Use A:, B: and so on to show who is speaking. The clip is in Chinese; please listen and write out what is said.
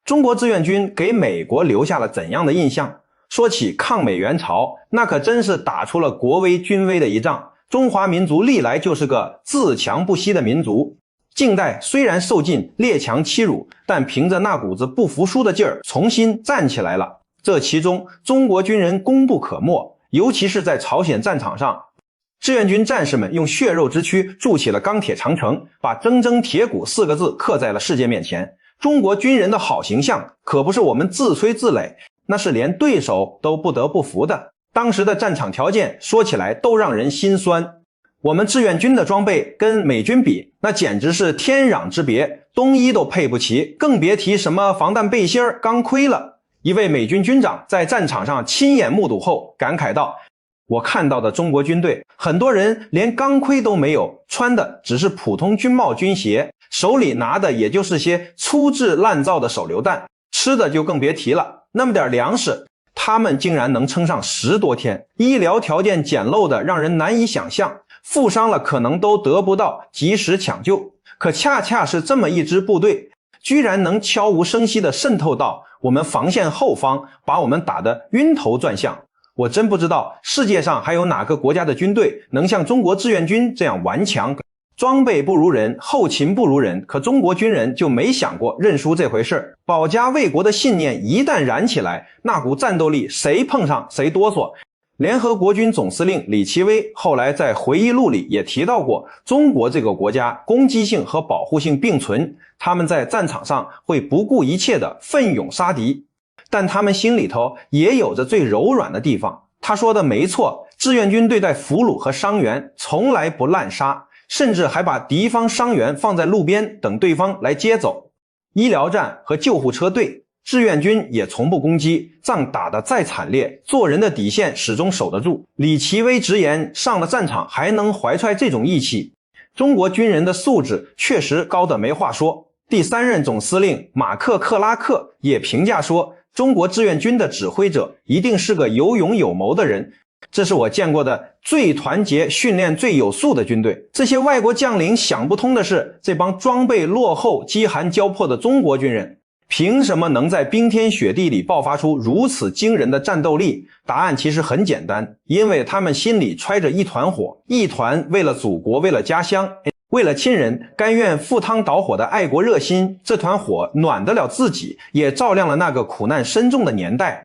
A: 中國志願軍給美國留下了怎樣的印象？說起抗美援朝，那可真是打出了國威軍威的一仗。中華民族歷来就是個自強不息的民族，近代雖然受盡列強欺辱，但憑着那股子不服輸的勁兒，重新站起來了。這其中，中國軍人功不可沒，尤其是在朝鮮戰場上，志願軍戰士們用血肉之軀築起了鋼鐵長城，把錚錚鐵骨4個字刻在了世界面前。中國軍人的好形象可不是我們自吹自擂，那是連对手都不得不服的。当时的戰場條件說起來都讓人心酸，我們志願軍的裝備跟美軍比，那簡直是天壤之別，冬衣都配不齊，更別提什麼防彈背心、鋼盔了。一位美軍軍長在戰場上親眼目睹後感慨道，我看到的中國軍隊，很多人連鋼盔都沒有，穿的只是普通軍帽軍鞋，手裡拿的也就是些粗制滥造的手榴彈，吃的就更別提了。那麼點糧食，他們竟然能撐上10多天，醫療條件簡陋的讓人難以想象，負傷了可能都得不到及時搶救。可恰恰是這麼一支部队，居然能悄无聲息地滲透到我們防線後方，把我們打得暈頭轉向。我真不知道世界上還有哪個國家的軍隊能像中國志願軍這樣頑強。裝備不如人，後勤不如人，可中國軍人就沒想過認輸這回事。保家衛國的信念一旦燃起來，那股戰鬥力誰碰上誰哆嗦。聯合國軍總司令李奇微後來在回憶錄裡也提到過，中國這個國家攻擊性和保護性並存，他們在戰場上會不顧一切的奮勇殺敵，但他們心裡頭也有着最柔軟的地方。他說的沒錯，志願軍對待俘虜和傷員從來不濫殺，甚至還把敵方傷員放在路邊等對方來接走。醫療站和救護車隊，志願軍也從不攻擊，仗打得再慘烈，做人的底線始終守得住。李奇微直言，上了戰場還能懷揣這種義氣，中國軍人的素質確實高得沒話說。第3任總司令馬克·克拉克也評價說，中國志願軍的指揮者一定是個有勇有謀的人，這是我見過的最團結、訓練最有素的軍隊。這些外國將領想不通的是，這幫裝備落後、飢寒交迫的中國軍人，憑什麼能在冰天雪地裡爆發出如此驚人的戰鬥力？答案其實很簡單，因為他們心裡揣着一團火，一團為了祖國、為了家鄉、為了親人甘願赴湯蹈火的愛國熱心。這團火暖得了自己，也照亮了那個苦難深重的年代。